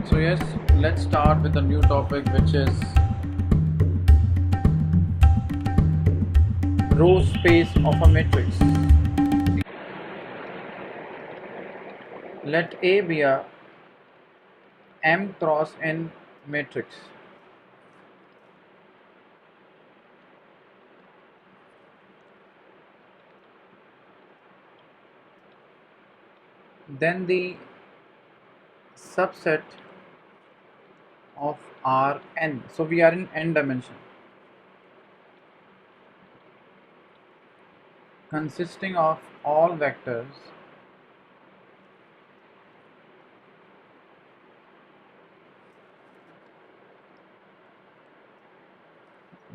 So yes, let's start with a new topic, which is row space of a matrix. Let A be a M cross N matrix. Then the subset of Rn. So we are in n dimension, consisting of all vectors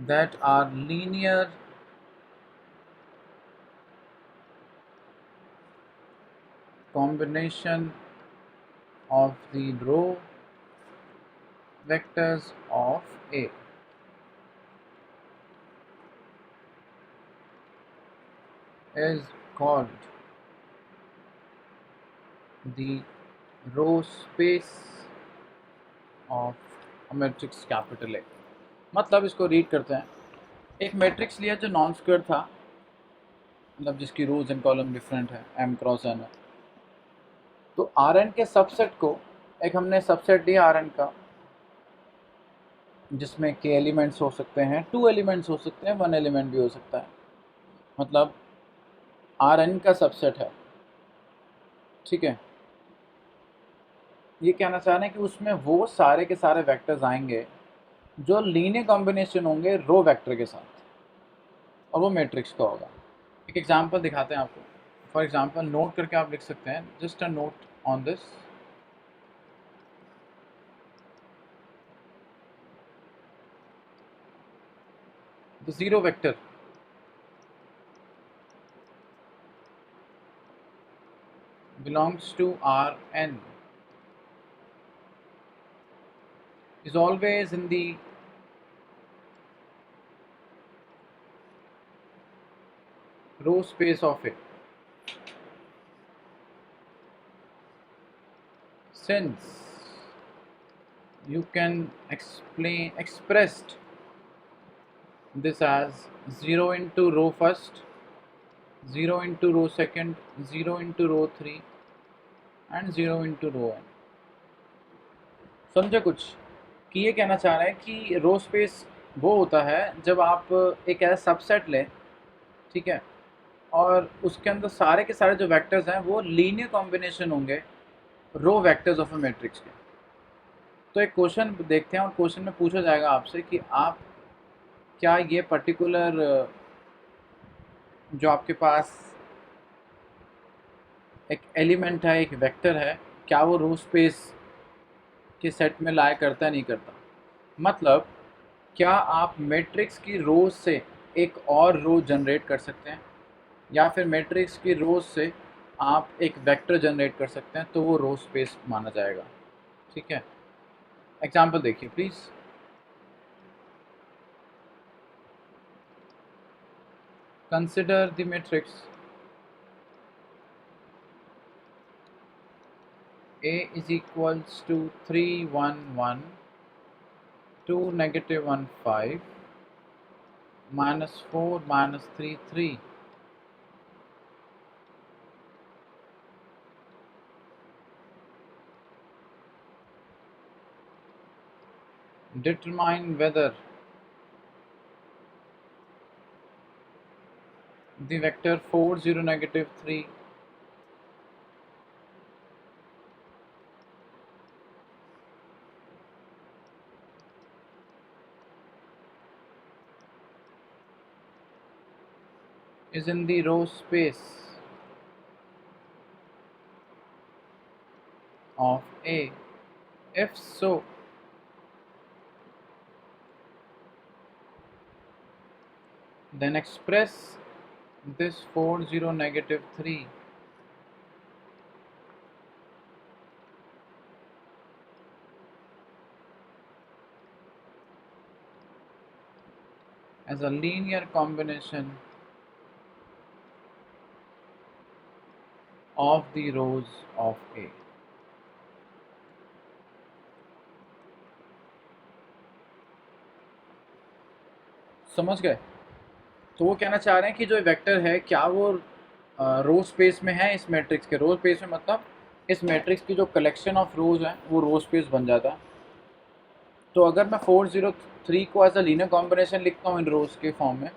that are linear combination of the row vectors of A. Is called the row space of a matrix capital A. मतलब इसको read करते हैं, एक matrix लिया जो non square था, मतलब जिसकी रोज एंड कॉलम डिफरेंट है, m क्रॉस n है, तो Rn के सबसेट को एक हमने सबसेट दिया Rn का, जिसमें k एलिमेंट्स हो सकते हैं, 2 एलिमेंट्स हो सकते हैं, 1 एलिमेंट भी हो सकता है, मतलब Rn का सबसेट है, ठीक है। ये कहना चाह रहे हैं कि उसमें वो सारे के सारे वेक्टर्स आएंगे जो लीनियर कॉम्बिनेशन होंगे रो वेक्टर के साथ, और वो मैट्रिक्स का होगा। एक एग्जांपल दिखाते हैं आपको। फॉर एग्जांपल नोट करके आप लिख सकते हैं, just a note on this. The zero vector belongs to Rn is always in the row space of it, since you can expressed this as 0 into row first, 0 into row second, 0 into row 3 and 0 into row n। समझे कुछ कि ये कहना चाह रहा है कि row space वो होता है जब आप एक ऐसा सबसेट लें, ठीक है, और उसके अंदर सारे के सारे जो वेक्टर्स हैं वो लीनियर कॉम्बिनेशन होंगे रो वेक्टर्स ऑफ अ मैट्रिक्स के। तो एक क्वेश्चन देखते हैं, और क्वेश्चन में पूछा जाएगा आपसे कि आप क्या ये पर्टिकुलर जो आपके पास एक एलिमेंट है, एक वेक्टर है, क्या वो रो स्पेस के सेट में लाया करता है, नहीं करता। मतलब क्या आप मैट्रिक्स की रोज से एक और रो जनरेट कर सकते हैं, या फिर मैट्रिक्स की रोज से आप एक वेक्टर जनरेट कर सकते हैं, तो वो रो स्पेस माना जाएगा, ठीक है। एग्जाम्पल देखिए please. Consider the matrix A is equals to 3 1 1 2 negative 1 5 minus 4 minus 3 3। Determine whether the vector 4 0 negative 3 is in the row space of A. If so, then express this 4 0 negative 3 as a linear combination of the rows of A. समझ गए? तो वो कहना चाह रहे हैं कि जो वेक्टर है क्या वो रो स्पेस में है इस मैट्रिक्स के। रो स्पेस में मतलब इस मैट्रिक्स की जो कलेक्शन ऑफ रोज है वो रो स्पेस बन जाता है। तो अगर मैं 403 को एज अ लीनियर कॉम्बिनेशन लिखता हूँ इन रोज के फॉर्म में,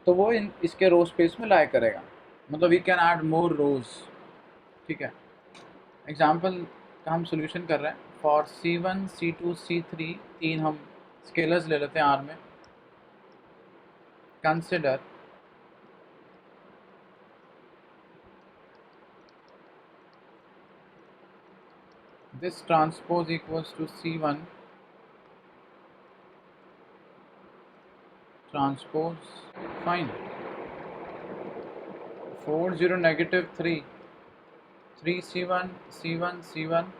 तो वो इन इसके रो स्पेस में लाया करेगा, मतलब वी कैन ऐड मोर रोज। ठीक है, एग्जाम्पल का हम सोल्यूशन कर रहे हैं। फॉर C1 C2 C3, तीन हम स्केलर्स ले लेते हैं आर में। Consider this transpose equals to C1 transpose, fine, 4 0 negative 3 3 C1 C1 C1,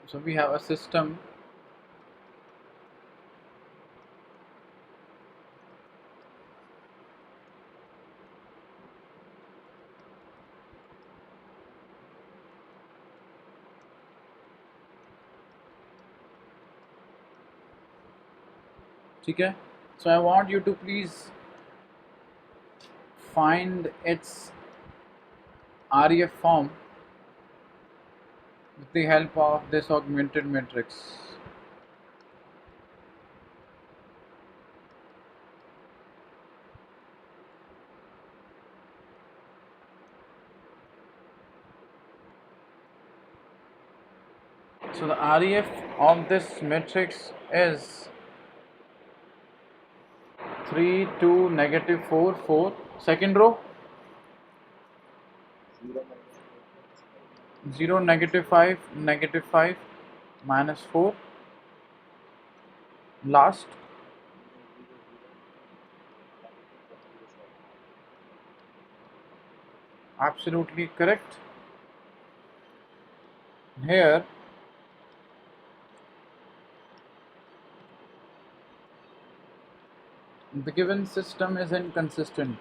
so we have a system ठीक है। So I want you to please find its REF form with the help of this augmented matrix. So the REF of this matrix is 3 2 negative 4 4, second row 0 negative 5 minus 4, last absolutely correct. Here the given system is inconsistent.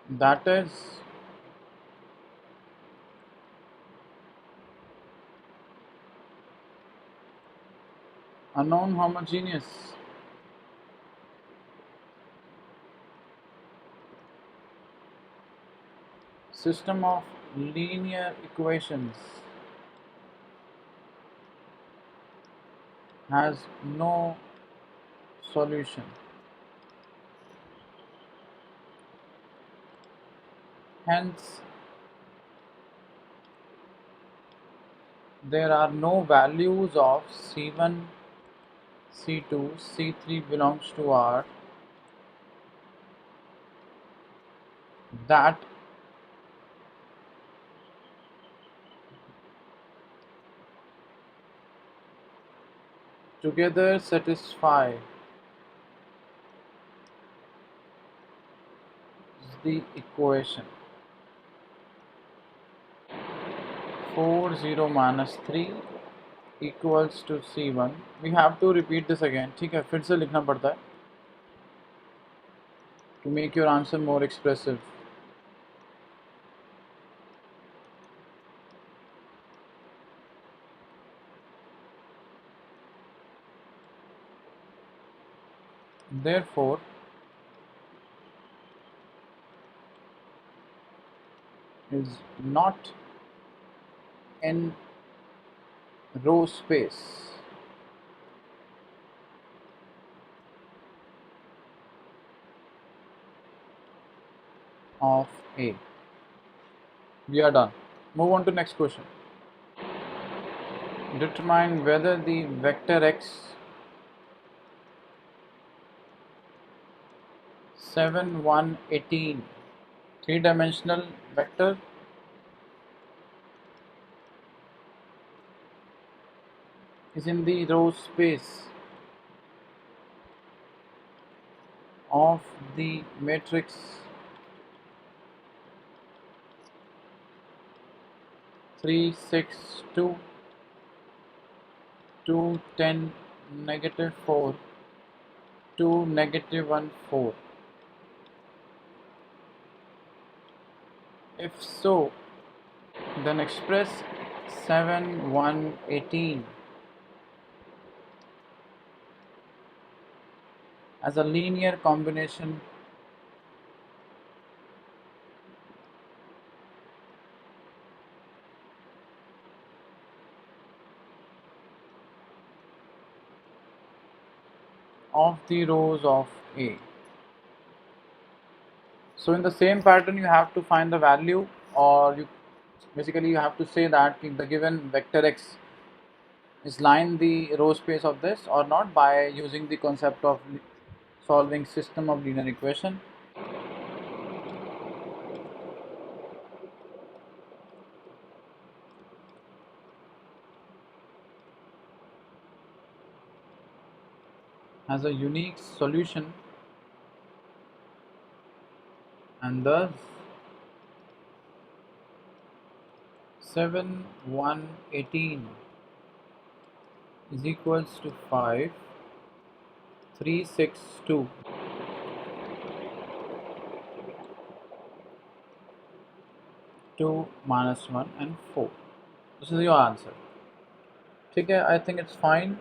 That is a non-homogeneous system of linear equations has no solution. Hence, there are no values of C1, C2, C3 belongs to R that together satisfy the equation 4 0 minus 3 equals to C1. We have to repeat this again. ठीक है, फिर से लिखना पड़ता है to make your answer more expressive. Therefore, is not in row space of A. We are done. Move on to next question. Determine whether the vector x 7 1 18 three-dimensional vector is in the row space of the matrix 3, 6, 2, 2, 10, negative 4, 2, negative 1, 4. If so, then express 7, 1, 18 as a linear combination of the rows of A. So in the same pattern you have to find the value, or you have to say that if the given vector x is line the row space of this or not by using the concept of solving system of linear equation. Has a unique solution, and thus 7, 1, 18 is equals to 5, 3, 6, 2. 2 minus 1 and 4. This is your answer. ठीक है, I think it's fine.